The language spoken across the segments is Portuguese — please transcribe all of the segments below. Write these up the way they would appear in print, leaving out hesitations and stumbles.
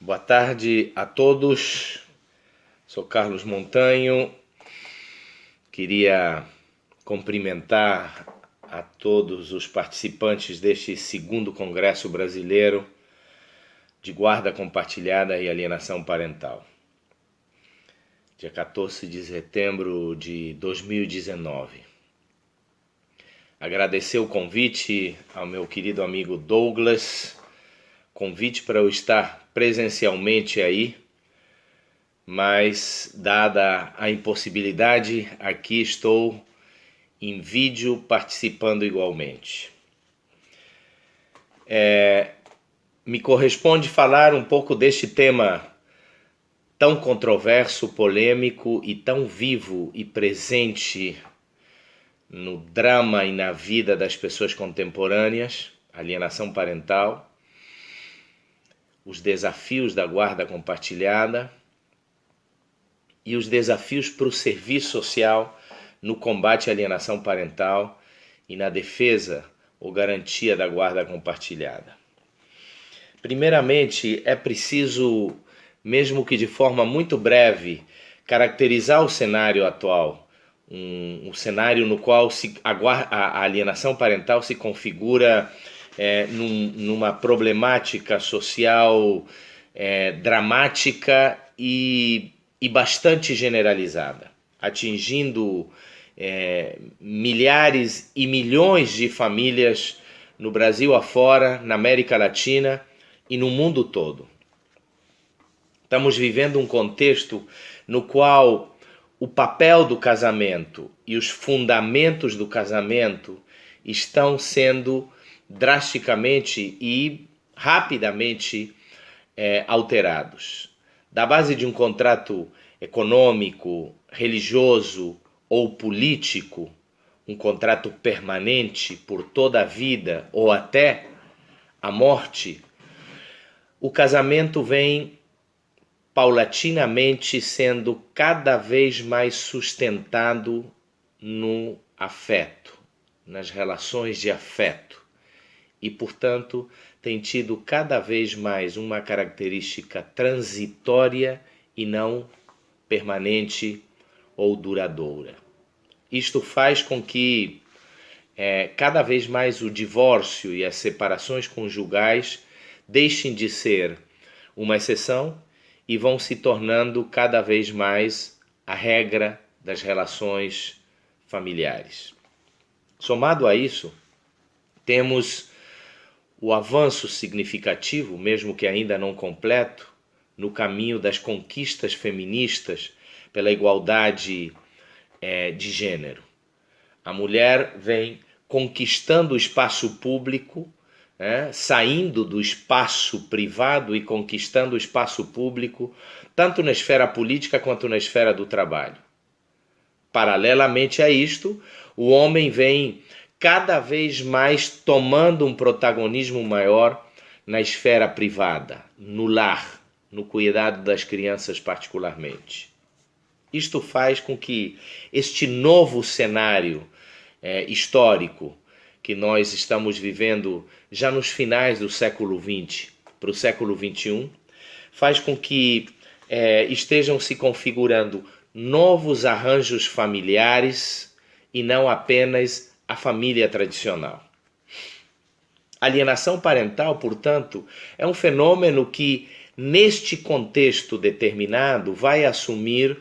Boa tarde a todos. Sou Carlos Montanho. Queria cumprimentar a todos os participantes deste segundo Congresso Brasileiro de Guarda Compartilhada e Alienação Parental, dia 14 de setembro de 2019. Agradecer o convite ao meu querido amigo Douglas, convite para eu estar presencialmente aí, mas dada a impossibilidade, aqui estou em vídeo participando igualmente. Me corresponde falar um pouco deste tema tão controverso, polêmico e tão vivo e presente no drama e na vida das pessoas contemporâneas, alienação parental, os desafios da guarda compartilhada e os desafios para o serviço social no combate à alienação parental e na defesa ou garantia da guarda compartilhada. Primeiramente, é preciso, mesmo que de forma muito breve, caracterizar o cenário atual, um cenário no qual a alienação parental se configura numa problemática social dramática e bastante generalizada, atingindo milhares e milhões de famílias no Brasil afora, na América Latina e no mundo todo. Estamos vivendo um contexto no qual o papel do casamento e os fundamentos do casamento estão sendo drasticamente e rapidamente alterados. Da base de um contrato econômico, religioso ou político, um contrato permanente por toda a vida ou até a morte, o casamento vem paulatinamente sendo cada vez mais sustentado no afeto, nas relações de afeto, e, portanto, tem tido cada vez mais uma característica transitória e não permanente ou duradoura. Isto faz com que cada vez mais o divórcio e as separações conjugais deixem de ser uma exceção e vão se tornando cada vez mais a regra das relações familiares. Somado a isso, temos o avanço significativo, mesmo que ainda não completo, no caminho das conquistas feministas pela igualdade de gênero. A mulher vem conquistando o espaço público, saindo do espaço privado e conquistando o espaço público, tanto na esfera política quanto na esfera do trabalho. Paralelamente a isto, o homem vem cada vez mais tomando um protagonismo maior na esfera privada, no lar, no cuidado das crianças particularmente. Isto faz com que este novo cenário histórico que nós estamos vivendo já nos finais do século XX para o século XXI, faz com que estejam se configurando novos arranjos familiares e não apenas a família tradicional. Alienação parental, portanto, é um fenômeno que, neste contexto determinado, vai assumir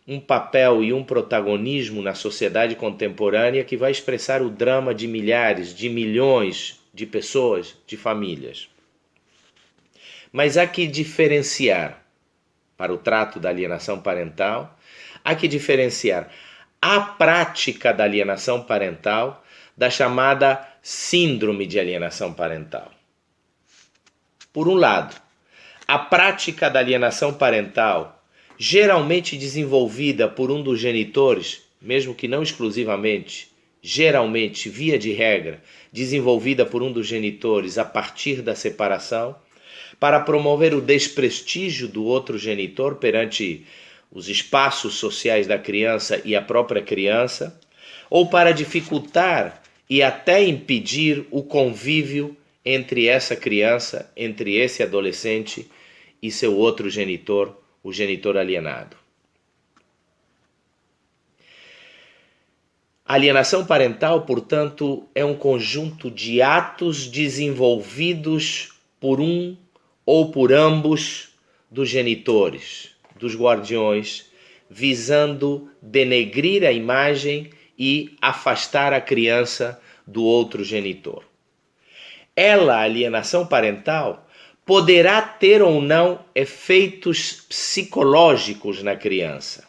um papel e um protagonismo na sociedade contemporânea que vai expressar o drama de milhares, de milhões de pessoas, de famílias. Mas há que diferenciar, para o trato da alienação parental, há que diferenciar a prática da alienação parental da chamada síndrome de alienação parental. Por um lado, a prática da alienação parental, geralmente desenvolvida por um dos genitores, mesmo que não exclusivamente, geralmente, via de regra, desenvolvida por um dos genitores a partir da separação, para promover o desprestígio do outro genitor perante os espaços sociais da criança e a própria criança, ou para dificultar e até impedir o convívio entre essa criança, entre esse adolescente e seu outro genitor, o genitor alienado. A alienação parental, portanto, é um conjunto de atos desenvolvidos por um ou por ambos dos genitores, dos guardiões, visando denegrir a imagem e afastar a criança do outro genitor. A alienação parental, poderá ter ou não efeitos psicológicos na criança.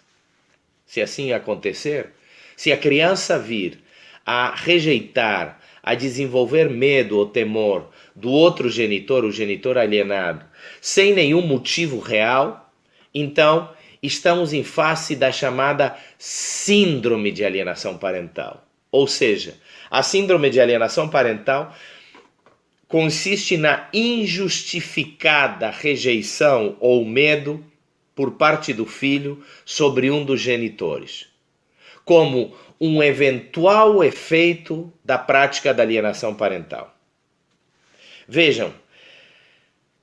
Se assim acontecer, se a criança vir a rejeitar, a desenvolver medo ou temor do outro genitor, o genitor alienado, sem nenhum motivo real, então estamos em face da chamada síndrome de alienação parental. Ou seja, a síndrome de alienação parental consiste na injustificada rejeição ou medo por parte do filho sobre um dos genitores, como um eventual efeito da prática da alienação parental. Vejam,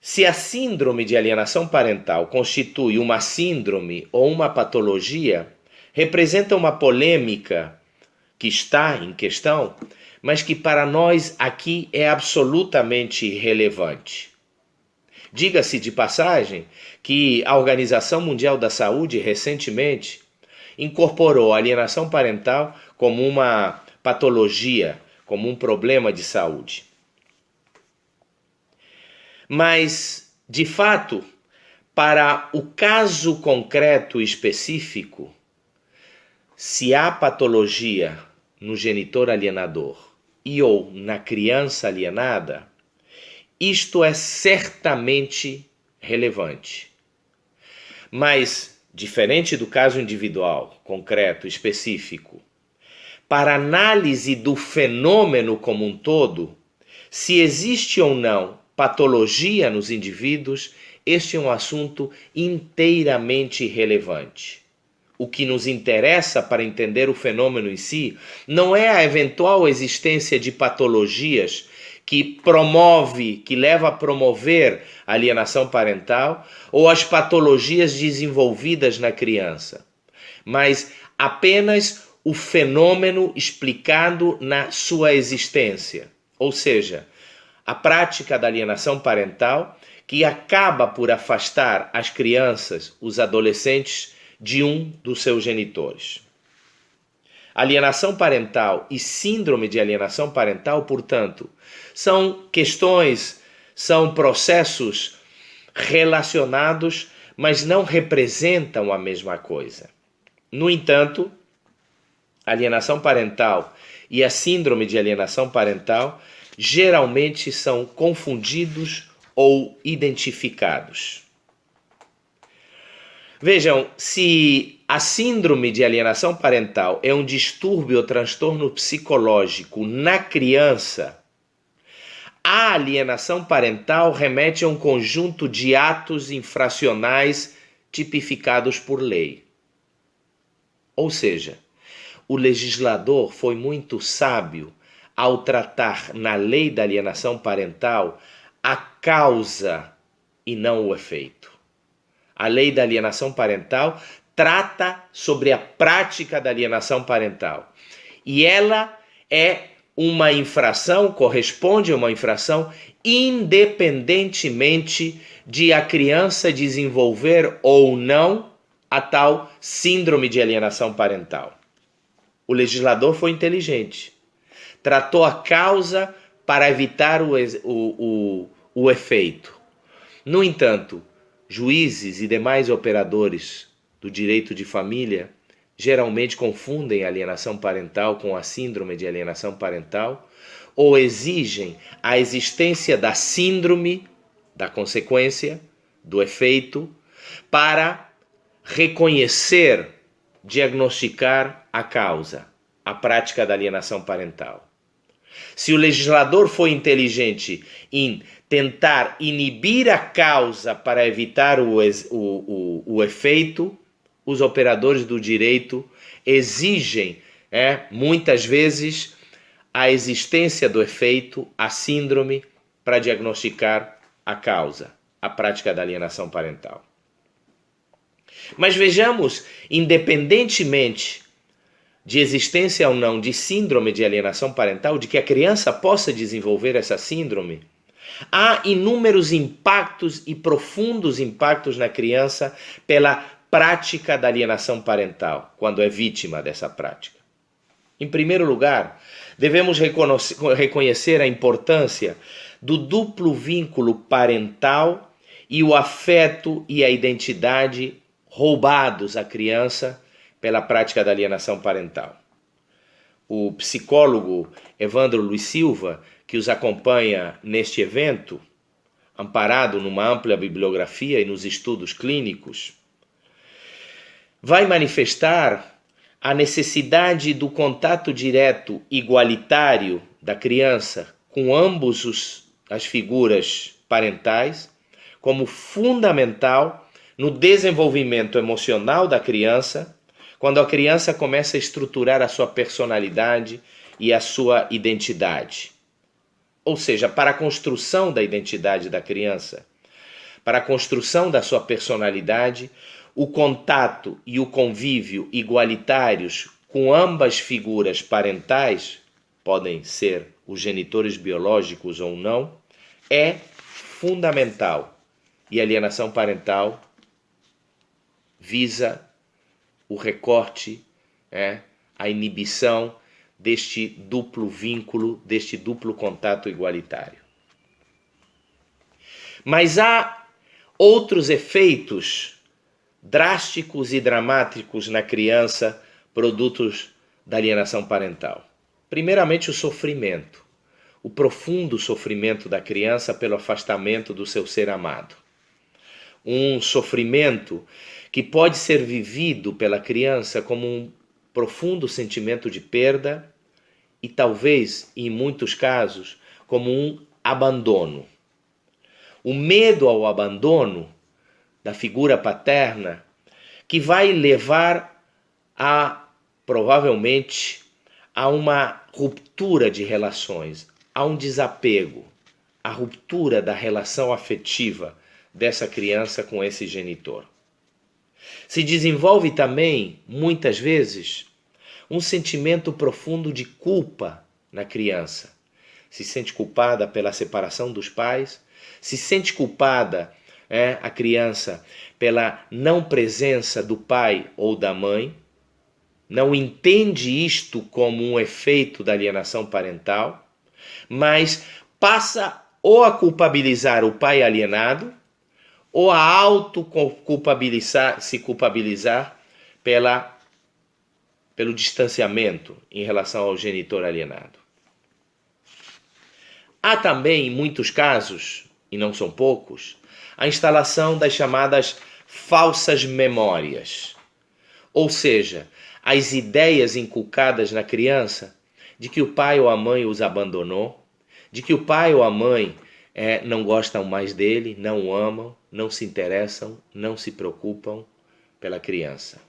se a síndrome de alienação parental constitui uma síndrome ou uma patologia, representa uma polêmica que está em questão, mas que para nós aqui é absolutamente irrelevante. Diga-se de passagem que a Organização Mundial da Saúde recentemente incorporou a alienação parental como uma patologia, como um problema de saúde. Mas, de fato, para o caso concreto e específico, se há patologia no genitor alienador e ou na criança alienada, isto é certamente relevante. Mas, diferente do caso individual, concreto, específico, para análise do fenômeno como um todo, se existe ou não patologia nos indivíduos, este é um assunto inteiramente irrelevante. O que nos interessa para entender o fenômeno em si não é a eventual existência de patologias que leva a promover a alienação parental ou as patologias desenvolvidas na criança, mas apenas o fenômeno explicado na sua existência, ou seja, a prática da alienação parental que acaba por afastar as crianças, os adolescentes, de um dos seus genitores. Alienação parental e síndrome de alienação parental, portanto, são questões, são processos relacionados, mas não representam a mesma coisa. No entanto, a alienação parental e a síndrome de alienação parental geralmente são confundidos ou identificados. Vejam, se a síndrome de alienação parental é um distúrbio ou transtorno psicológico na criança, a alienação parental remete a um conjunto de atos infracionais tipificados por lei. Ou seja, o legislador foi muito sábio ao tratar na lei da alienação parental a causa e não o efeito. A lei da alienação parental trata sobre a prática da alienação parental. E ela é uma infração, corresponde a uma infração, independentemente de a criança desenvolver ou não a tal síndrome de alienação parental. O legislador foi inteligente. Tratou a causa para evitar o efeito. No entanto, juízes e demais operadores do direito de família geralmente confundem a alienação parental com a síndrome de alienação parental ou exigem a existência da síndrome, da consequência, do efeito, para reconhecer, diagnosticar a causa, a prática da alienação parental. Se o legislador foi inteligente em tentar inibir a causa para evitar o efeito, os operadores do direito exigem, muitas vezes, a existência do efeito, a síndrome, para diagnosticar a causa. a prática da alienação parental. Mas vejamos, independentemente de existência ou não de síndrome de alienação parental, de que a criança possa desenvolver essa síndrome, há inúmeros impactos e profundos impactos na criança pela prática da alienação parental, quando é vítima dessa prática. Em primeiro lugar, devemos reconhecer a importância do duplo vínculo parental e o afeto e a identidade roubados à criança pela prática da alienação parental. O psicólogo Evandro Luiz Silva, que os acompanha neste evento, amparado numa ampla bibliografia e nos estudos clínicos, vai manifestar a necessidade do contato direto igualitário da criança com ambos as figuras parentais como fundamental no desenvolvimento emocional da criança, quando a criança começa a estruturar a sua personalidade e a sua identidade. Ou seja, para a construção da identidade da criança, para a construção da sua personalidade, o contato e o convívio igualitários com ambas figuras parentais, podem ser os genitores biológicos ou não, é fundamental. E a alienação parental visa o recorte, a inibição deste duplo vínculo, deste duplo contato igualitário. Mas há outros efeitos drásticos e dramáticos na criança, produtos da alienação parental. Primeiramente, o sofrimento, o profundo sofrimento da criança pelo afastamento do seu ser amado. Um sofrimento que pode ser vivido pela criança como um profundo sentimento de perda e talvez, em muitos casos, como um abandono. O medo ao abandono da figura paterna que vai levar provavelmente, a uma ruptura de relações, a um desapego, a ruptura da relação afetiva dessa criança com esse genitor. Se desenvolve também, muitas vezes, um sentimento profundo de culpa na criança. Se sente culpada pela separação dos pais, se sente culpada, a criança, pela não presença do pai ou da mãe, não entende isto como um efeito da alienação parental, mas passa ou a culpabilizar o pai alienado, ou a se culpabilizar pelo distanciamento em relação ao genitor alienado. Há também, em muitos casos, e não são poucos, a instalação das chamadas falsas memórias, ou seja, as ideias inculcadas na criança de que o pai ou a mãe os abandonou, de que o pai ou a mãe não gostam mais dele, não o amam, não se interessam, não se preocupam pela criança.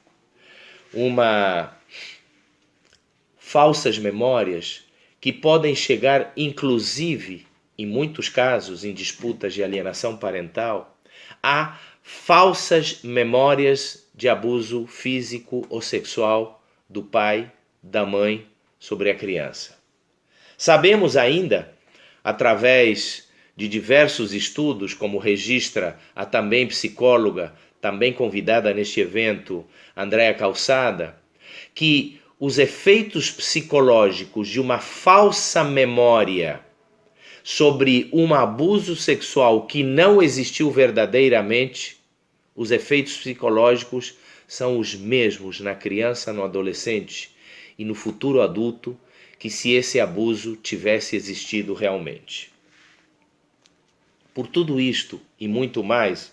Falsas memórias que podem chegar, inclusive, em muitos casos, em disputas de alienação parental, a falsas memórias de abuso físico ou sexual do pai, da mãe sobre a criança. Sabemos ainda, através de diversos estudos, como registra a também psicóloga, também convidada neste evento, Andréa Calçada, que os efeitos psicológicos de uma falsa memória sobre um abuso sexual que não existiu verdadeiramente, os efeitos psicológicos são os mesmos na criança, no adolescente e no futuro adulto que se esse abuso tivesse existido realmente. Por tudo isto e muito mais,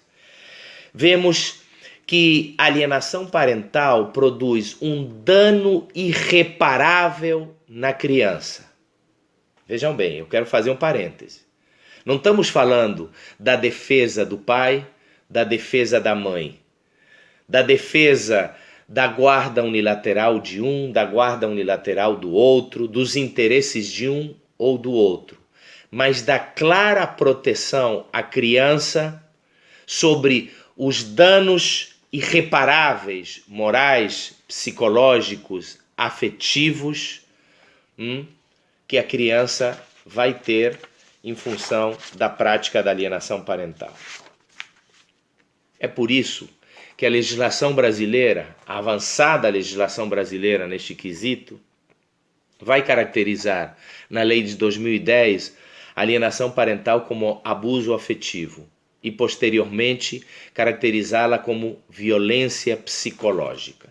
vemos que a alienação parental produz um dano irreparável na criança. Vejam bem, eu quero fazer um parêntese. Não estamos falando da defesa do pai, da defesa da mãe, da defesa da guarda unilateral de um, da guarda unilateral do outro, dos interesses de um ou do outro, mas da clara proteção à criança sobre os danos irreparáveis, morais, psicológicos, afetivos, que a criança vai ter em função da prática da alienação parental. É por isso que a legislação brasileira, a avançada legislação brasileira neste quesito, vai caracterizar na lei de 2010 a alienação parental como abuso afetivo e posteriormente caracterizá-la como violência psicológica.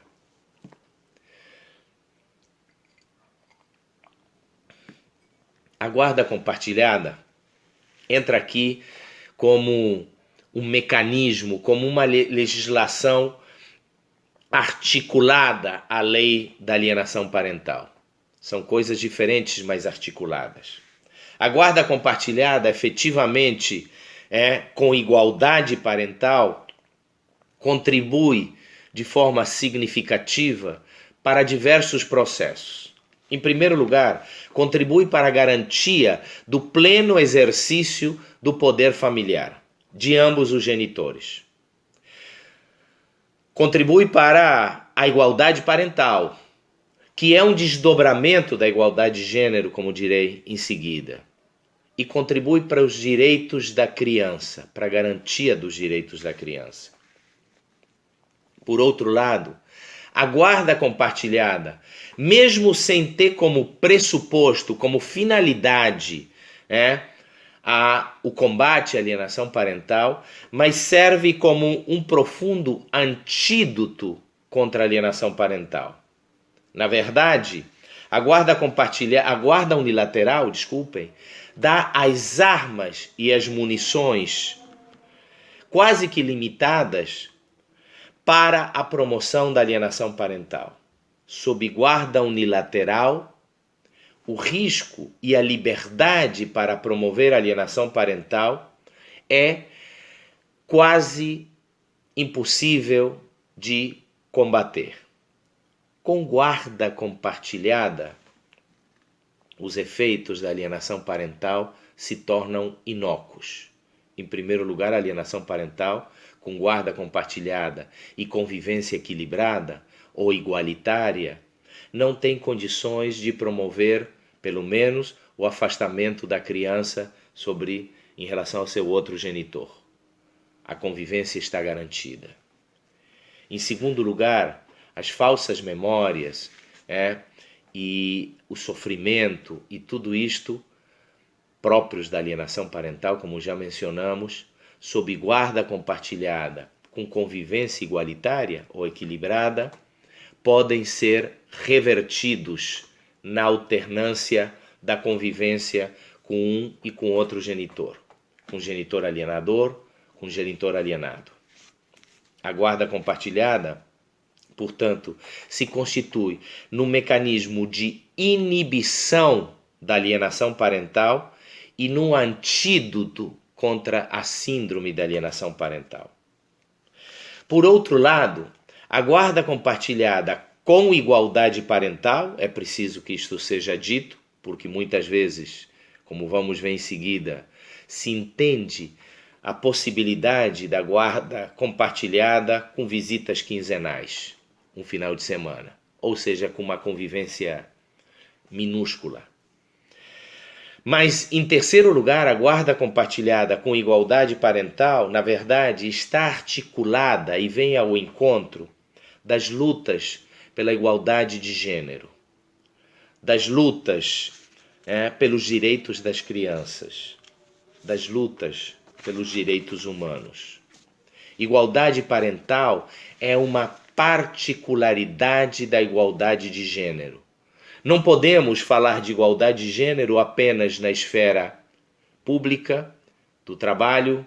A guarda compartilhada entra aqui como um mecanismo, como uma legislação articulada à lei da alienação parental. São coisas diferentes, mas articuladas. A guarda compartilhada, efetivamente, com igualdade parental, contribui de forma significativa para diversos processos. Em primeiro lugar, contribui para a garantia do pleno exercício do poder familiar de ambos os genitores. Contribui para a igualdade parental, que é um desdobramento da igualdade de gênero, como direi em seguida. E contribui para os direitos da criança, para a garantia dos direitos da criança. Por outro lado, a guarda compartilhada, mesmo sem ter como pressuposto, como finalidade, o combate à alienação parental, mas serve como um profundo antídoto contra a alienação parental. Na verdade, a guarda unilateral, dá as armas e as munições quase que limitadas para a promoção da alienação parental. Sob guarda unilateral, o risco e a liberdade para promover a alienação parental é quase impossível de combater. Com guarda compartilhada, os efeitos da alienação parental se tornam inócuos. Em primeiro lugar, a alienação parental, com guarda compartilhada e convivência equilibrada ou igualitária, não tem condições de promover, pelo menos, o afastamento da criança em relação ao seu outro genitor. A convivência está garantida. Em segundo lugar, as falsas memórias e o sofrimento e tudo isto próprios da alienação parental, como já mencionamos, sob guarda compartilhada, com convivência igualitária ou equilibrada, podem ser revertidos na alternância da convivência com um e com outro genitor, com genitor alienador, com genitor alienado. A guarda compartilhada, portanto, se constitui num mecanismo de inibição da alienação parental e num antídoto contra a síndrome da alienação parental. Por outro lado, a guarda compartilhada com igualdade parental, é preciso que isto seja dito, porque muitas vezes, como vamos ver em seguida, se entende a possibilidade da guarda compartilhada com visitas quinzenais, um final de semana, ou seja, com uma convivência minúscula. Mas, em terceiro lugar, a guarda compartilhada com igualdade parental, na verdade, está articulada e vem ao encontro das lutas pela igualdade de gênero, das lutas pelos direitos das crianças, das lutas pelos direitos humanos. Igualdade parental é uma particularidade da igualdade de gênero. Não podemos falar de igualdade de gênero apenas na esfera pública, do trabalho,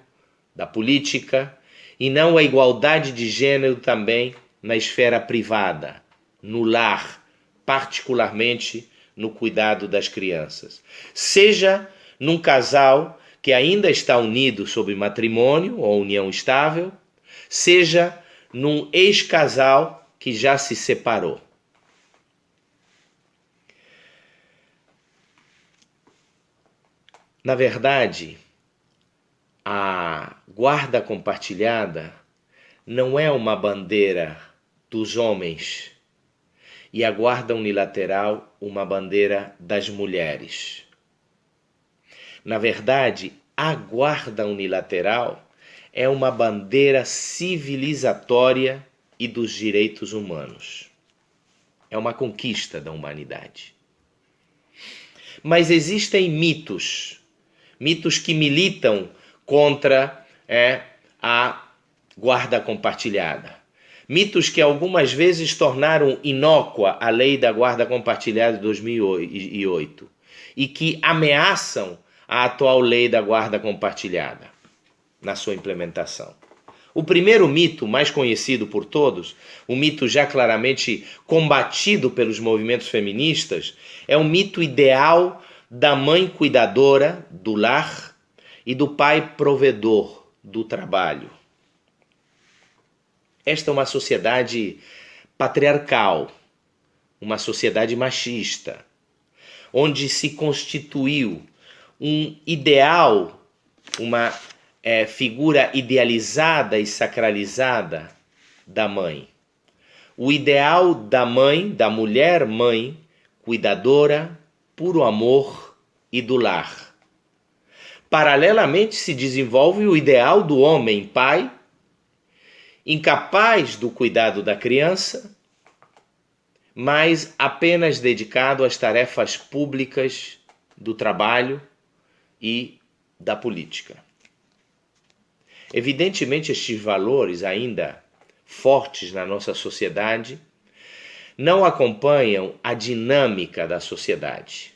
da política, e não a igualdade de gênero também na esfera privada, no lar, particularmente no cuidado das crianças. Seja num casal que ainda está unido sob matrimônio ou união estável, seja num ex-casal que já se separou. Na verdade, a a guarda compartilhada não é uma bandeira dos homens e a guarda unilateral uma bandeira das mulheres. Na verdade, a guarda unilateral é uma bandeira civilizatória e dos direitos humanos. É uma conquista da humanidade. Mas existem mitos que militam contra a guarda compartilhada. Mitos que algumas vezes tornaram inócua a lei da guarda compartilhada de 2008 e que ameaçam a atual lei da guarda compartilhada na sua implementação. O primeiro mito, mais conhecido por todos, um mito já claramente combatido pelos movimentos feministas, é o mito ideal da mãe cuidadora do lar e do pai provedor do trabalho. Esta é uma sociedade patriarcal, uma sociedade machista, onde se constituiu um ideal, uma figura idealizada e sacralizada da mãe. O ideal da mãe, da mulher mãe, cuidadora, puro amor e do lar. Paralelamente se desenvolve o ideal do homem pai, incapaz do cuidado da criança, mas apenas dedicado às tarefas públicas do trabalho e da política. Evidentemente, estes valores ainda fortes na nossa sociedade não acompanham a dinâmica da sociedade,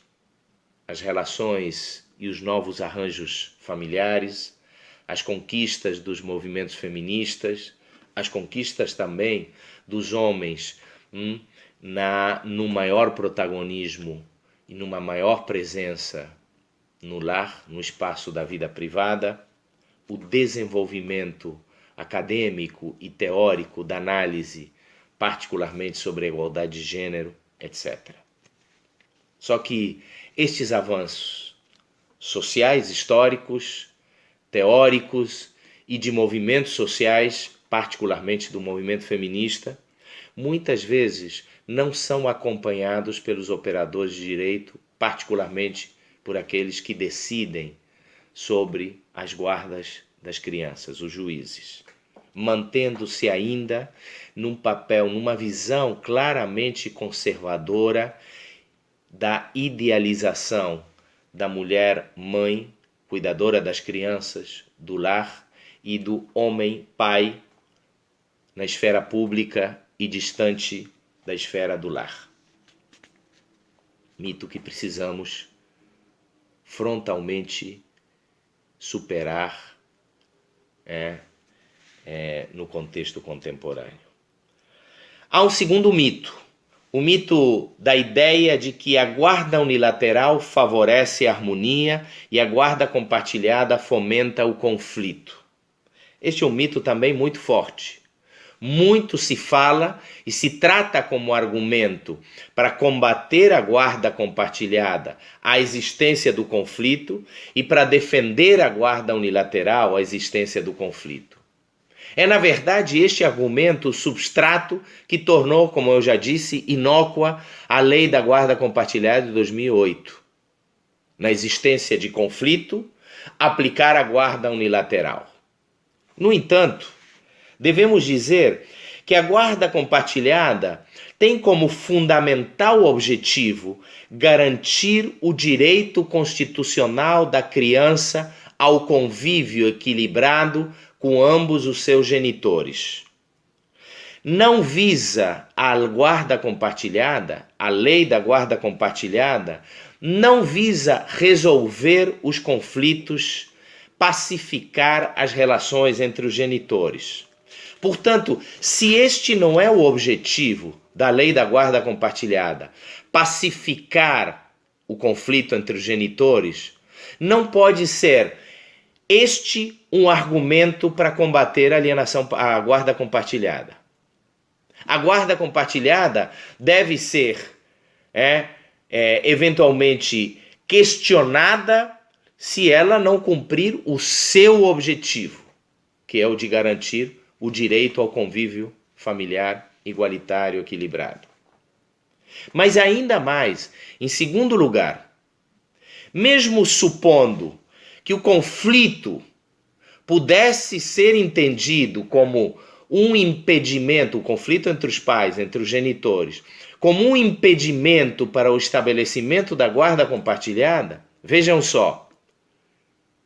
as relações e os novos arranjos familiares, as conquistas dos movimentos feministas, as conquistas também dos homens no maior protagonismo e numa maior presença no lar, no espaço da vida privada, o desenvolvimento acadêmico e teórico da análise, particularmente sobre a igualdade de gênero, etc. Só que estes avanços sociais, históricos, teóricos e de movimentos sociais, particularmente do movimento feminista, muitas vezes não são acompanhados pelos operadores de direito, particularmente por aqueles que decidem sobre as guardas das crianças, os juízes, mantendo-se ainda num papel, numa visão claramente conservadora da idealização da mulher mãe, cuidadora das crianças, do lar, e do homem pai na esfera pública e distante da esfera do lar. Mito que precisamos frontalmente superar no contexto contemporâneo. Há um segundo mito, o mito da ideia de que a guarda unilateral favorece a harmonia e a guarda compartilhada fomenta o conflito. Este é um mito também muito forte. Muito se fala e se trata como argumento para combater a guarda compartilhada a existência do conflito e para defender a guarda unilateral a existência do conflito. É, na verdade, este argumento o substrato que tornou, como eu já disse, inócua a lei da guarda compartilhada de 2008. Na existência de conflito, aplicar a guarda unilateral. No entanto, devemos dizer que a guarda compartilhada tem como fundamental objetivo garantir o direito constitucional da criança ao convívio equilibrado com ambos os seus genitores. Não visa a guarda compartilhada, a lei da guarda compartilhada, não visa resolver os conflitos, pacificar as relações entre os genitores. Portanto, se este não é o objetivo da lei da guarda compartilhada, pacificar o conflito entre os genitores, não pode ser este um argumento para combater a alienação, a guarda compartilhada. A guarda compartilhada deve ser eventualmente questionada se ela não cumprir o seu objetivo, que é o de garantir o direito ao convívio familiar igualitário, equilibrado. Mas ainda mais, em segundo lugar, mesmo supondo que o conflito pudesse ser entendido como um impedimento, o conflito entre os pais, entre os genitores, como um impedimento para o estabelecimento da guarda compartilhada, vejam só,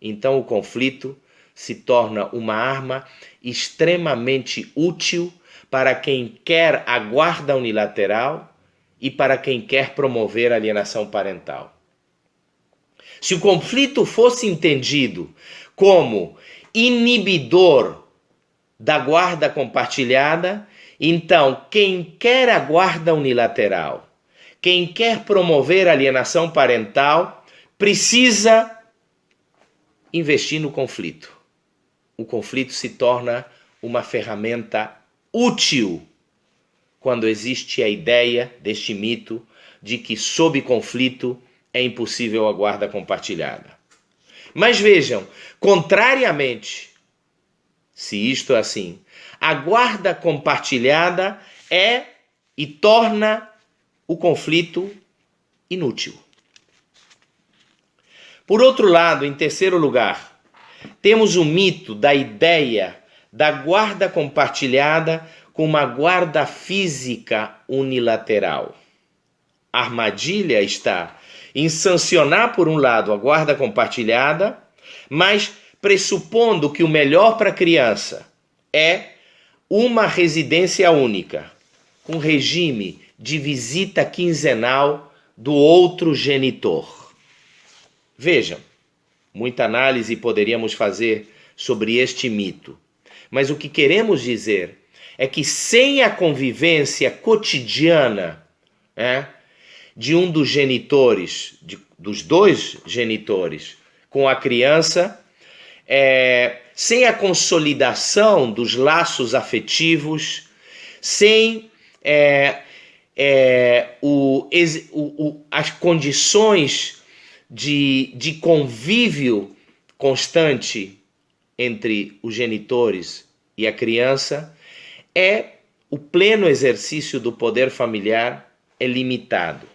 então o conflito se torna uma arma extremamente útil para quem quer a guarda unilateral e para quem quer promover a alienação parental. Se o conflito fosse entendido como inibidor da guarda compartilhada, então quem quer a guarda unilateral, quem quer promover a alienação parental, precisa investir no conflito. O conflito se torna uma ferramenta útil quando existe a ideia deste mito de que sob conflito é impossível a guarda compartilhada. Mas vejam, contrariamente, se isto é assim, a guarda compartilhada é e torna o conflito inútil. Por outro lado, em terceiro lugar, temos o mito da ideia da guarda compartilhada com uma guarda física unilateral. A armadilha está em sancionar, por um lado, a guarda compartilhada, mas pressupondo que o melhor para a criança é uma residência única, com regime de visita quinzenal do outro genitor. Vejam, muita análise poderíamos fazer sobre este mito, mas o que queremos dizer é que sem a convivência cotidiana de um dos genitores, dos dois genitores, com a criança, sem a consolidação dos laços afetivos, sem as condições de convívio constante entre os genitores e a criança, o pleno exercício do poder familiar é limitado.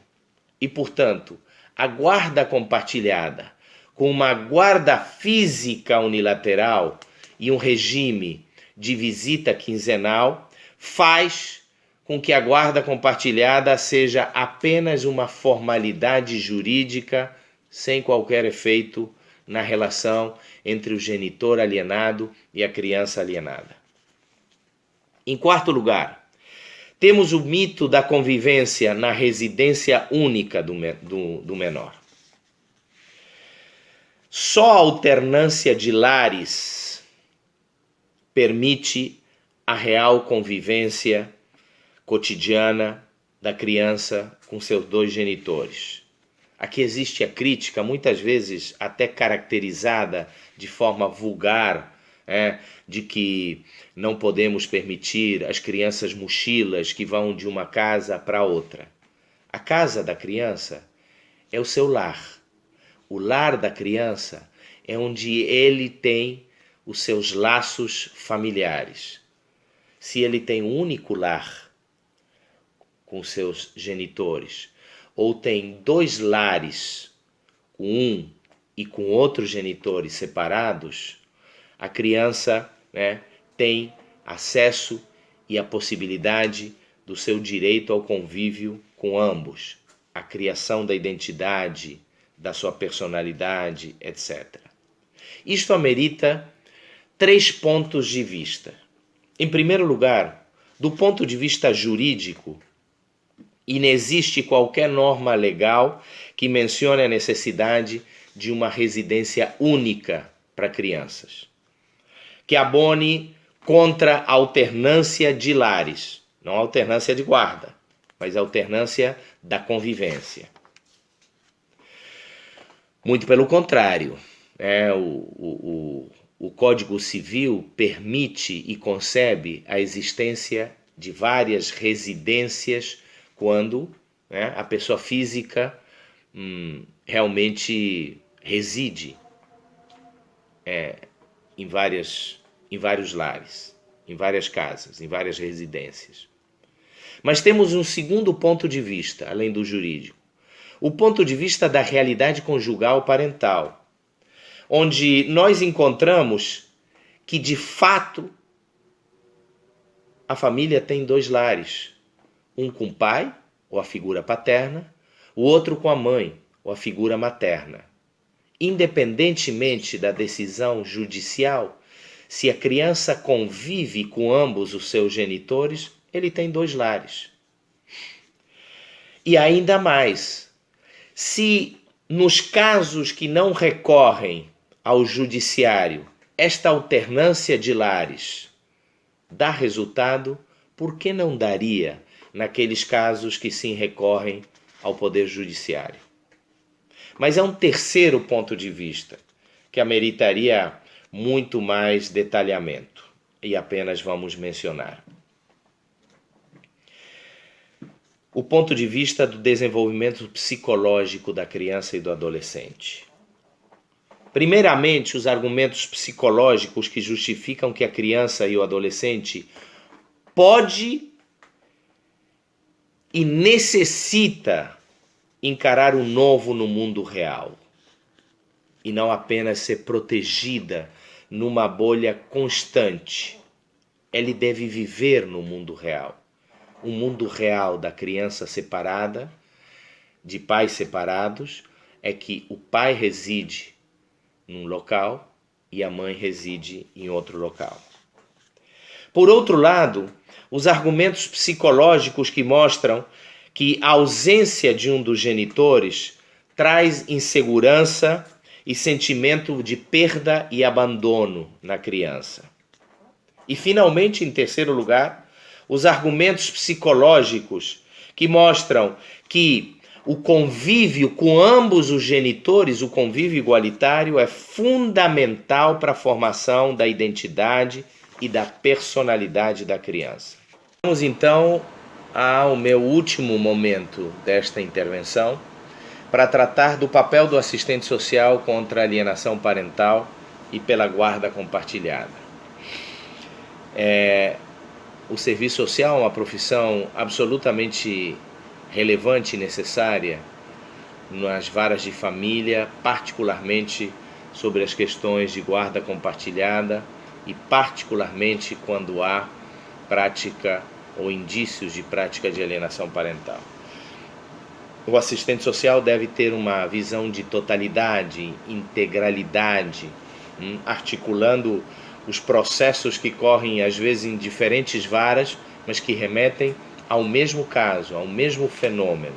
E, portanto, a guarda compartilhada, com uma guarda física unilateral e um regime de visita quinzenal, faz com que a guarda compartilhada seja apenas uma formalidade jurídica sem qualquer efeito na relação entre o genitor alienado e a criança alienada. Em quarto lugar, temos o mito da convivência na residência única do menor. Só a alternância de lares permite a real convivência cotidiana da criança com seus dois genitores. Aqui existe a crítica, muitas vezes até caracterizada de forma vulgar, de que não podemos permitir as crianças mochilas que vão de uma casa para outra. A casa da criança é o seu lar. O lar da criança é onde ele tem os seus laços familiares. Se ele tem um único lar com seus genitores, ou tem dois lares, com um e com outros genitores separados, a criança tem acesso e a possibilidade do seu direito ao convívio com ambos, a criação da identidade, da sua personalidade, etc. Isto amerita 3 pontos de vista. Em primeiro lugar, do ponto de vista jurídico, inexiste qualquer norma legal que mencione a necessidade de uma residência única para crianças, que abone contra a alternância de lares, não a alternância de guarda, mas a alternância da convivência. Muito pelo contrário, o Código Civil permite e concebe a existência de várias residências quando a pessoa física realmente reside em vários lares, em várias casas, em várias residências. Mas temos um segundo ponto de vista, além do jurídico. O ponto de vista da realidade conjugal parental, onde nós encontramos que, de fato, a família tem dois lares. Um com o pai, ou a figura paterna, o outro com a mãe, ou a figura materna. Independentemente da decisão judicial, se a criança convive com ambos os seus genitores, ele tem dois lares. E ainda mais, se nos casos que não recorrem ao judiciário, esta alternância de lares dá resultado, por que não daria naqueles casos que sim recorrem ao Poder Judiciário? Mas é um terceiro ponto de vista que ameritaria muito mais detalhamento e apenas vamos mencionar. O ponto de vista do desenvolvimento psicológico da criança e do adolescente. Primeiramente, os argumentos psicológicos que justificam que a criança e o adolescente pode e necessita encarar o novo no mundo real e não apenas ser protegida numa bolha constante. Ele deve viver no mundo real. O mundo real da criança separada, de pais separados, é que o pai reside num local e a mãe reside em outro local. Por outro lado, os argumentos psicológicos que mostram que a ausência de um dos genitores traz insegurança e sentimento de perda e abandono na criança. E finalmente, em terceiro lugar, os argumentos psicológicos que mostram que o convívio com ambos os genitores, o convívio igualitário, é fundamental para a formação da identidade e da personalidade da criança. Vamos então ao meu último momento desta intervenção, para tratar do papel do assistente social contra a alienação parental e pela guarda compartilhada. O serviço social é uma profissão absolutamente relevante e necessária nas varas de família, particularmente sobre as questões de guarda compartilhada e particularmente quando há prática ou indícios de prática de alienação parental. O assistente social deve ter uma visão de totalidade, integralidade, articulando os processos que correm às vezes em diferentes varas, mas que remetem ao mesmo caso, ao mesmo fenômeno.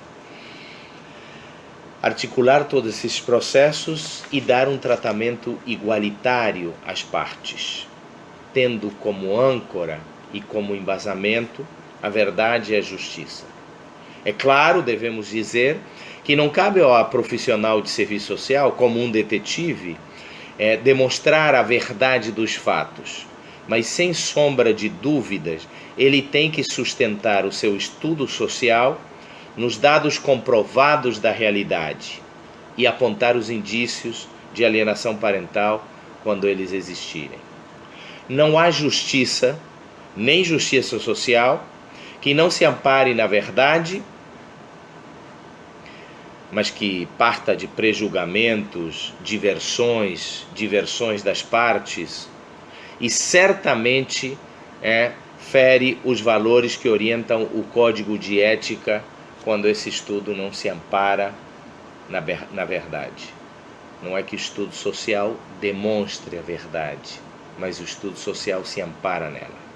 Articular todos esses processos e dar um tratamento igualitário às partes, tendo como âncora e como embasamento a verdade e a justiça. É claro, devemos dizer, que não cabe ao profissional de serviço social, como um detetive, demonstrar a verdade dos fatos, mas sem sombra de dúvidas, ele tem que sustentar o seu estudo social nos dados comprovados da realidade e apontar os indícios de alienação parental quando eles existirem. Não há justiça, nem justiça social, que não se ampare na verdade, mas que parta de prejulgamentos, diversões das partes, e certamente fere os valores que orientam o código de ética quando esse estudo não se ampara na verdade. Não é que o estudo social demonstre a verdade, mas o estudo social se ampara nela.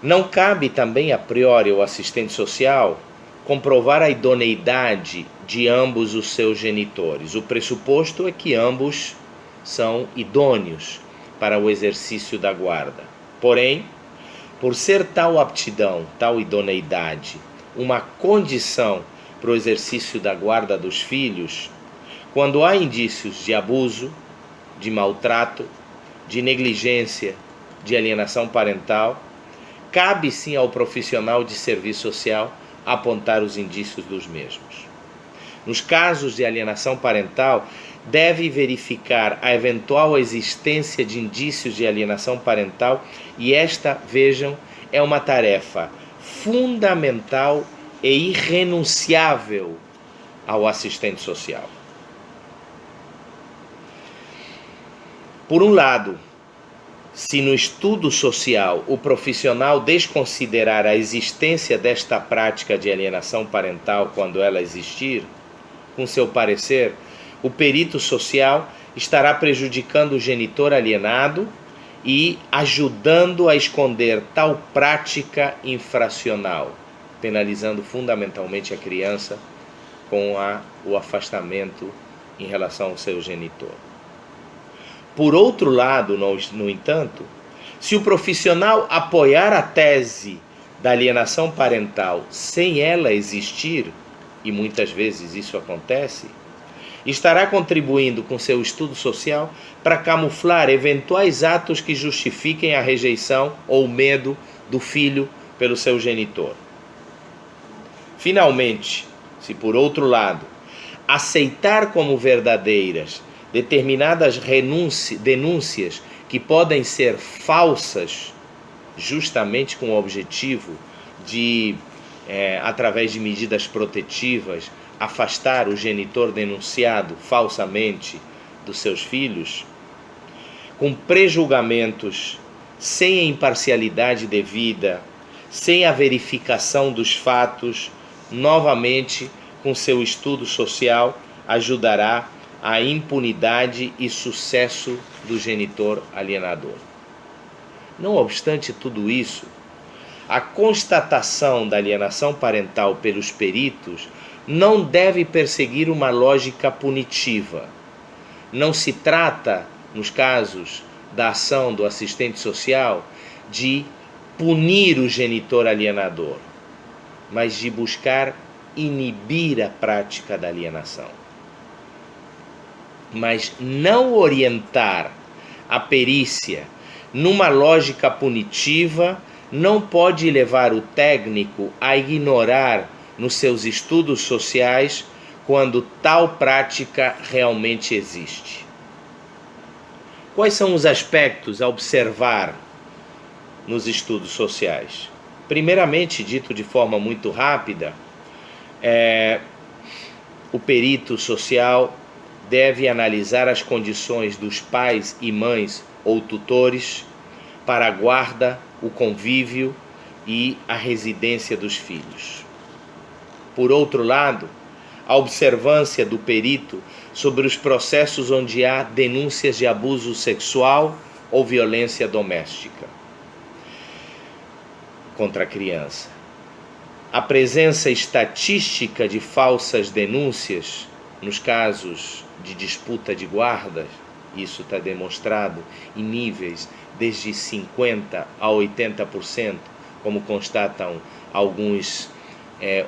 Não cabe também a priori ao assistente social comprovar a idoneidade de ambos os seus genitores. O pressuposto é que ambos são idôneos para o exercício da guarda. Porém, por ser tal aptidão, tal idoneidade, uma condição para o exercício da guarda dos filhos, quando há indícios de abuso, de maltrato, de negligência, de alienação parental, cabe sim ao profissional de serviço social apontar os indícios dos mesmos. Nos casos de alienação parental, deve verificar a eventual existência de indícios de alienação parental e esta, vejam, é uma tarefa fundamental e irrenunciável ao assistente social. Por um lado, se no estudo social o profissional desconsiderar a existência desta prática de alienação parental quando ela existir, com seu parecer, o perito social estará prejudicando o genitor alienado e ajudando a esconder tal prática infracional, penalizando fundamentalmente a criança com o afastamento em relação ao seu genitor. Por outro lado, no entanto, se o profissional apoiar a tese da alienação parental sem ela existir, e muitas vezes isso acontece, estará contribuindo com seu estudo social para camuflar eventuais atos que justifiquem a rejeição ou medo do filho pelo seu genitor. Finalmente, se por outro lado, aceitar como verdadeiras determinadas denúncias que podem ser falsas, justamente com o objetivo de, através de medidas protetivas, afastar o genitor denunciado falsamente dos seus filhos, com prejulgamentos, sem a imparcialidade devida, sem a verificação dos fatos, novamente, com seu estudo social, ajudará à impunidade e sucesso do genitor alienador. Não obstante tudo isso, a constatação da alienação parental pelos peritos não deve perseguir uma lógica punitiva. Não se trata, nos casos da ação do assistente social, de punir o genitor alienador, mas de buscar inibir a prática da alienação. Mas não orientar a perícia numa lógica punitiva não pode levar o técnico a ignorar nos seus estudos sociais quando tal prática realmente existe. Quais são os aspectos a observar nos estudos sociais? Primeiramente, dito de forma muito rápida, o perito social deve analisar as condições dos pais e mães ou tutores para a guarda, o convívio e a residência dos filhos. Por outro lado, a observância do perito sobre os processos onde há denúncias de abuso sexual ou violência doméstica contra a criança. A presença estatística de falsas denúncias nos casos de disputa de guarda, isso está demonstrado em níveis desde 50% a 80%, como constatam alguns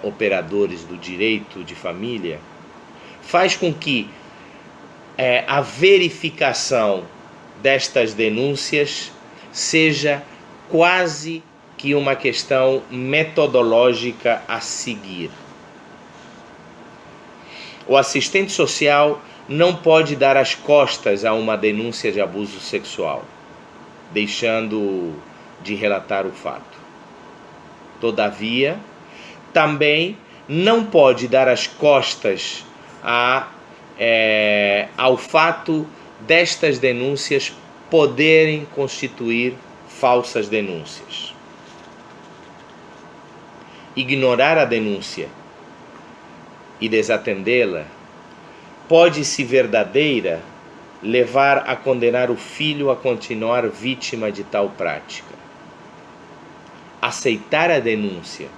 operadores do direito de família, faz com que a verificação destas denúncias seja quase que uma questão metodológica a seguir. O assistente social não pode dar as costas a uma denúncia de abuso sexual, deixando de relatar o fato. Todavia, também não pode dar as costas ao fato destas denúncias poderem constituir falsas denúncias. Ignorar a denúncia e desatendê-la pode, se verdadeira, levar a condenar o filho a continuar vítima de tal prática. Aceitar a denúncia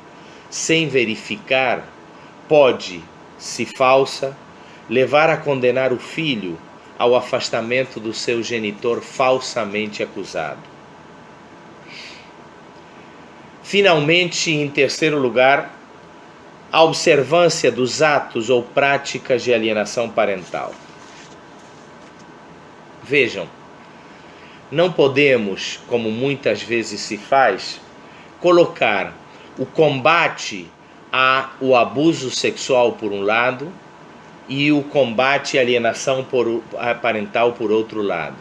sem verificar pode, se falsa, levar a condenar o filho ao afastamento do seu genitor falsamente acusado. Finalmente, em terceiro lugar, a observância dos atos ou práticas de alienação parental. Vejam, não podemos, como muitas vezes se faz, colocar o combate ao abuso sexual por um lado e o combate à alienação parental por outro lado,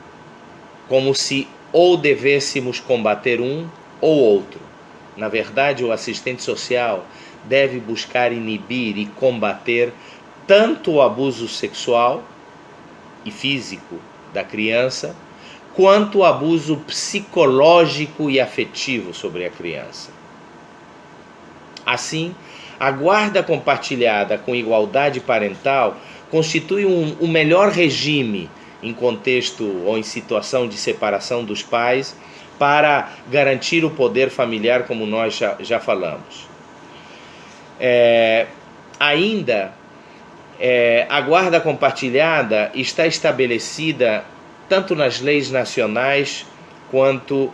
como se ou devêssemos combater um ou outro. Na verdade, o assistente social deve buscar inibir e combater tanto o abuso sexual e físico da criança, quanto o abuso psicológico e afetivo sobre a criança. Assim, a guarda compartilhada com igualdade parental constitui um melhor regime em contexto ou em situação de separação dos pais para garantir o poder familiar, como nós já falamos. A guarda compartilhada está estabelecida tanto nas leis nacionais quanto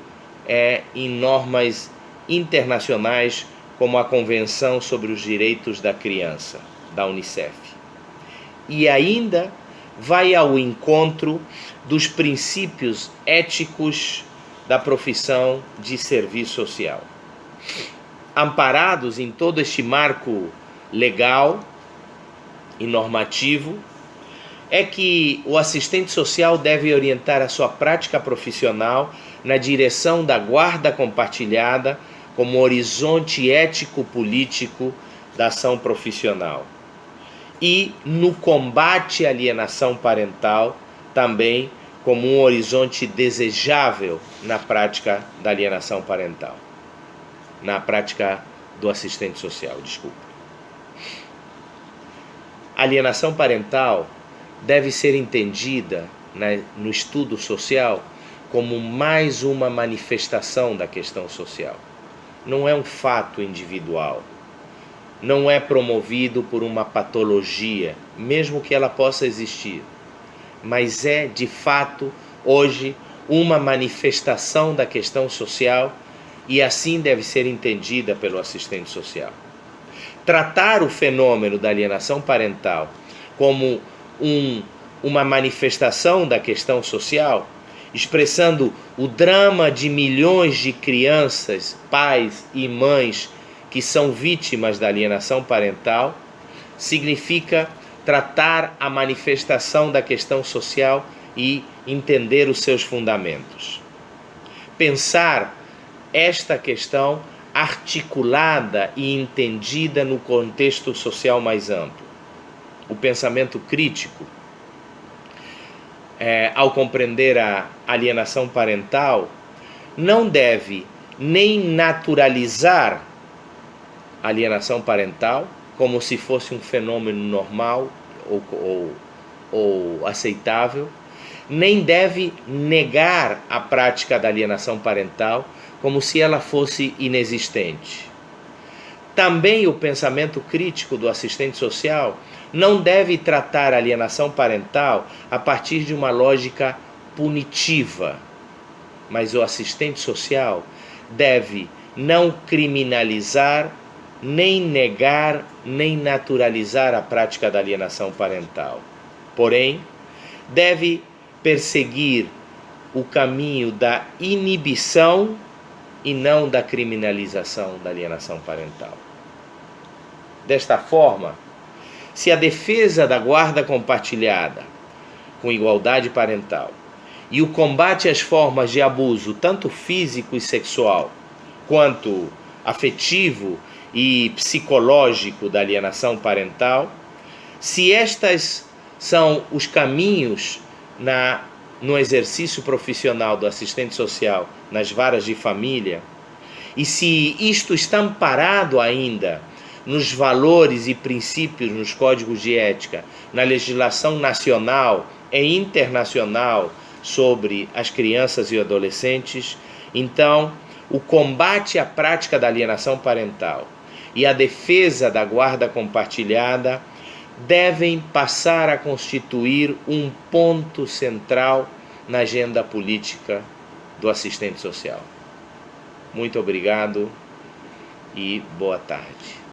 em normas internacionais, como a Convenção sobre os Direitos da Criança, da Unicef. E ainda vai ao encontro dos princípios éticos da profissão de serviço social. Amparados em todo este marco legal e normativo, é que o assistente social deve orientar a sua prática profissional na direção da guarda compartilhada como horizonte ético-político da ação profissional, e no combate à alienação parental também como um horizonte desejável na prática da alienação parental, na prática do assistente social, A alienação parental deve ser entendida no estudo social como mais uma manifestação da questão social. Não é um fato individual, não é promovido por uma patologia, mesmo que ela possa existir, mas é, de fato, hoje, uma manifestação da questão social e assim deve ser entendida pelo assistente social. Tratar o fenômeno da alienação parental como uma manifestação da questão social, expressando o drama de milhões de crianças, pais e mães que são vítimas da alienação parental, significa tratar a manifestação da questão social e entender os seus fundamentos. Pensar esta questão articulada e entendida no contexto social mais amplo. O pensamento crítico, ao compreender a alienação parental, não deve nem naturalizar a alienação parental como se fosse um fenômeno normal ou aceitável, nem deve negar a prática da alienação parental como se ela fosse inexistente. Também o pensamento crítico do assistente social não deve tratar a alienação parental a partir de uma lógica punitiva, mas o assistente social deve não criminalizar, nem negar, nem naturalizar a prática da alienação parental. Porém, deve perseguir o caminho da inibição e não da criminalização da alienação parental. Desta forma, se a defesa da guarda compartilhada com igualdade parental e o combate às formas de abuso, tanto físico e sexual, quanto afetivo e psicológico da alienação parental, se estas são os caminhos no exercício profissional do assistente social nas varas de família, e se isto está amparado ainda nos valores e princípios, nos códigos de ética, na legislação nacional e internacional sobre as crianças e adolescentes, então o combate à prática da alienação parental e a defesa da guarda compartilhada devem passar a constituir um ponto central na agenda política do assistente social. Muito obrigado e boa tarde.